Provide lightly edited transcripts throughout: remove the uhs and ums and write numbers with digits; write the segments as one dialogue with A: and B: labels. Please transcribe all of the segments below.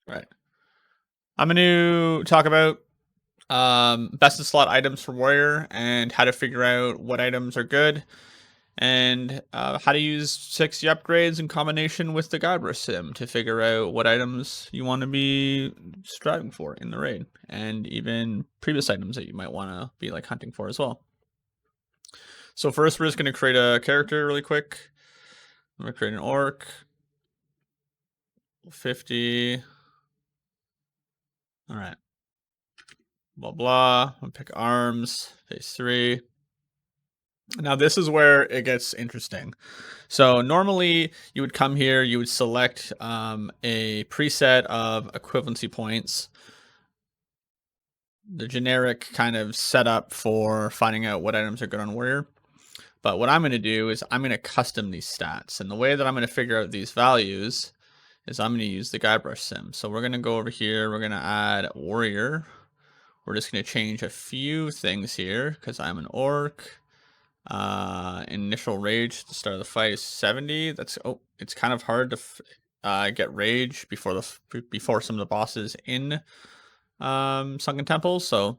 A: Right. I'm going to talk about best in slot items for Warrior and how to figure out what items are good and how to use 60 upgrades in combination with the Guybrush Sim to figure out what items you want to be striving for in the raid, and even previous items that you might want to be like hunting for as well. So first, we're just going to create a character really quick. I'm going to create an orc. 50. All right. Blah, blah. I'll pick arms. Phase 3. Now this is where it gets interesting. So normally you would come here, you would select a preset of equivalency points, the generic kind of setup for finding out what items are good on Warrior. But what I'm going to do is I'm going to custom these stats. And the way that I'm going to figure out these values is I'm going to use the Guybrush Sim. So we're going to go over here, we're going to add Warrior. We're just going to change a few things here because I'm an orc. Initial rage at the start of the fight is 70. That's it's kind of hard to get rage before some of the bosses in Sunken Temple. So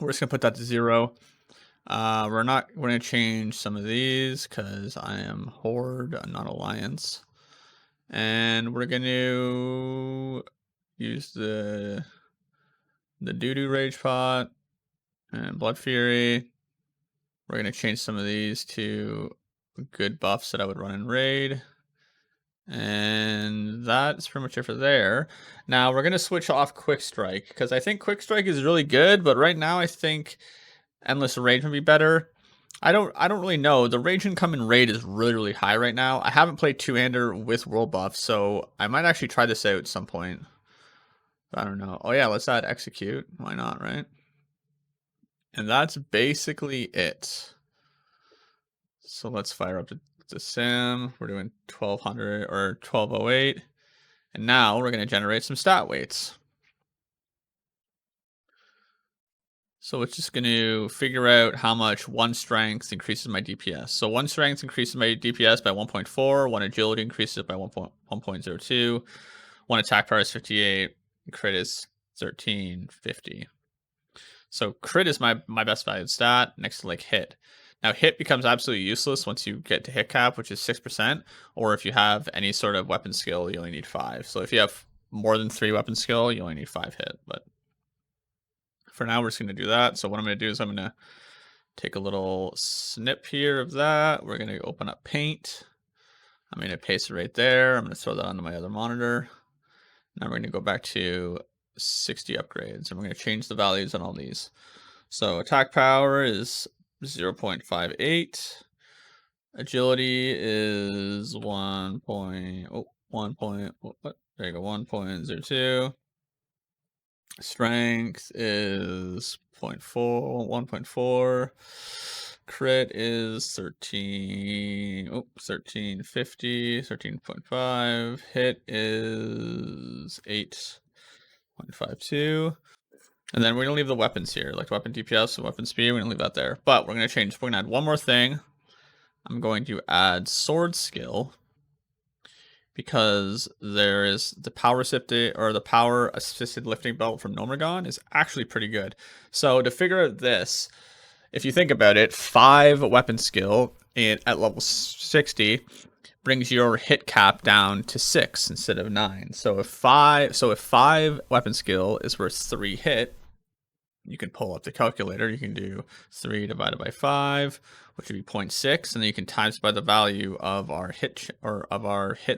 A: we're just gonna put that to 0. We're gonna change some of these because I am Horde, not Alliance, and we're gonna use the doo-doo rage pot and blood fury. We're going to change some of these to good buffs that I would run in raid. And that's pretty much it for there. Now we're going to switch off Quick Strike because I think Quick Strike is really good, but right now I think Endless Rage would be better. I don't really know. The rage income in raid is really, really high right now. I haven't played two-hander with world buff, so I might actually try this out at some point. But I don't know. Oh yeah, let's add execute. Why not, right? And that's basically it. So let's fire up the sim. We're doing 1200 or 1208. And now we're going to generate some stat weights. So it's just going to figure out how much 1 strength increases my DPS. So 1 strength increases my DPS by 1.4. 1 agility increases it by 1.02. 1 attack power is 58. Crit is 1350. So crit is my best valued stat next to like hit. Now hit becomes absolutely useless once you get to hit cap, which is 6%, or if you have any sort of weapon skill, you only need 5. So if you have more than 3 weapon skill, you only need 5 hit. But for now, we're just going to do that. So what I'm going to do is I'm going to take a little snip here of that. We're going to open up Paint. I'm going to paste it right there. I'm going to throw that onto my other monitor. Now we're going to go back to 60 upgrades, and we're going to change the values on all these. So attack power is 0.58. Agility is 1.02. Strength is 1.4. Crit is 1350, 13.5. Hit is 8.52. And then we're going to leave the weapons here, like weapon DPS and weapon speed. We're going to leave that there. But we're going to change. We're going to add one more thing. I'm going to add sword skill because there is the power assisted lifting belt from Nomergon is actually pretty good. So to figure out this, if you think about it, 5 weapon skill at level 60 brings your hit cap down to 6 instead of 9. So if 5 weapon skill is worth 3 hit, you can pull up the calculator. You can do 3 divided by 5, which would be 0.6, and then you can times by the value of our hit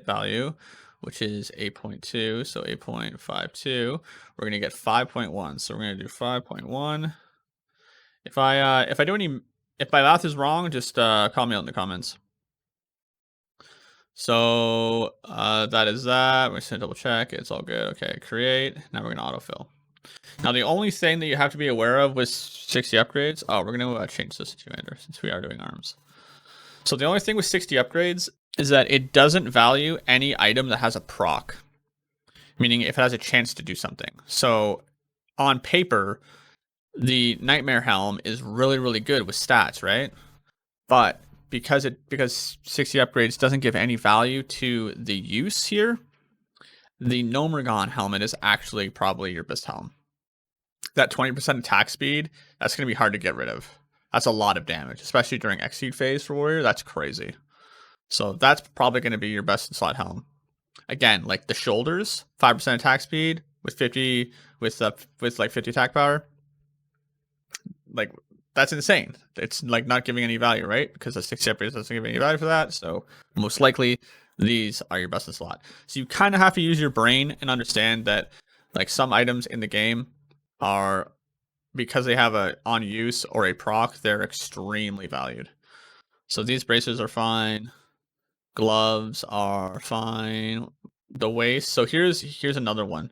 A: value, which is 8.2. So 8.52. We're gonna get 5.1. So we're gonna do 5.1. If my math is wrong, just call me out in the comments. So that is that. We're just gonna double check. It's all good. Okay, create. Now we're gonna autofill. Now the only thing that you have to be aware of with 60 upgrades. Oh, we're gonna change this to two-hander since we are doing arms. So the only thing with 60 upgrades is that it doesn't value any item that has a proc, meaning if it has a chance to do something. So on paper, the Nightmare Helm is really, really good with stats, right? But because 60 upgrades doesn't give any value to the use here, the Nomergon helmet is actually probably your best helm. That 20% attack speed, that's going to be hard to get rid of. That's a lot of damage, especially during Exceed phase for Warrior. That's crazy. So that's probably going to be your best slot helm. Again, like the shoulders, 5% attack speed with 50 with like 50 attack power. Like that's insane. It's like not giving any value, right? Because the 60 upgrades doesn't give any value for that. So most likely these are your best in slot. So you kind of have to use your brain and understand that like some items in the game are, because they have a on use or a proc, they're extremely valued. So these bracers are fine. Gloves are fine. The waist. So here's another one.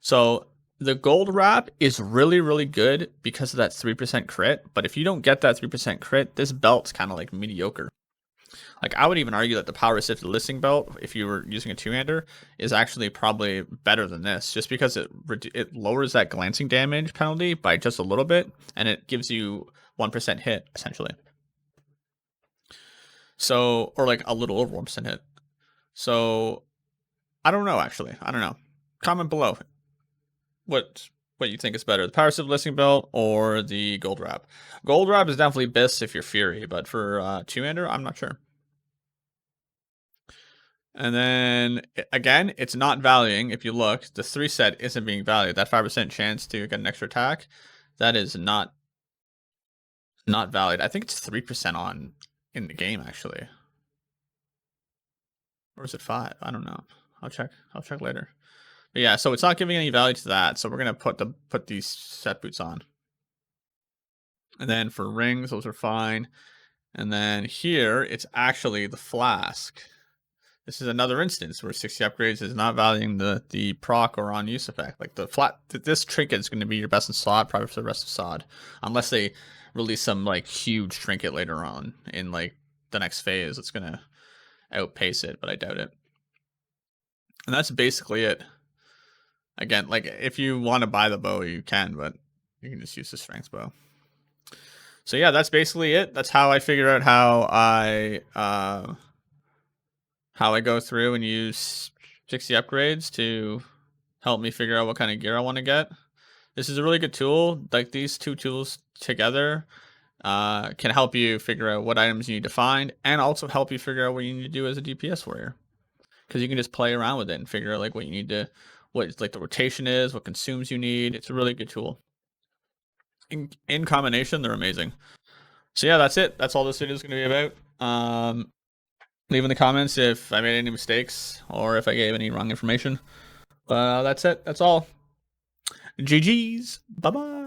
A: So the gold wrap is really, really good because of that 3% crit. But if you don't get that 3% crit, this belt's kind of like mediocre. Like I would even argue that the power assisted listing belt, if you were using a two-hander, is actually probably better than this, just because it lowers that glancing damage penalty by just a little bit, and it gives you 1% hit essentially. So, or like a little over 1% hit. So, I don't know actually. I don't know. Comment below what you think is better, the power assisted listing belt or the gold wrap. Gold wrap is definitely BiS if you're Fury, but for two-hander, I'm not sure. And then again, it's not valuing. If you look, the 3 set isn't being valued. That 5% chance to get an extra attack, that is not valued. I think it's 3% on in the game actually. Or is it 5? I don't know. I'll check later. But yeah, so it's not giving any value to that. So we're gonna put these set boots on. And then for rings, those are fine. And then here, it's actually the flask. This is another instance where 60 upgrades is not valuing the proc or on use effect. Like this trinket is going to be your best in slot probably for the rest of SOD, unless they release some like huge trinket later on in like the next phase. It's going to outpace it, but I doubt it. And that's basically it. Again, like if you want to buy the bow, you can, but you can just use the strength bow. So yeah, that's basically it. That's how I figure out how I go through and use 60 upgrades to help me figure out what kind of gear I want to get. This is a really good tool. Like these two tools together can help you figure out what items you need to find, and also help you figure out what you need to do as a DPS warrior. Because you can just play around with it and figure out like what you need to, what like the rotation is, what consumes you need. It's a really good tool. In combination, they're amazing. So yeah, that's it. That's all this video is going to be about. Leave in the comments if I made any mistakes or if I gave any wrong information. That's it. That's all. GG's. Bye-bye.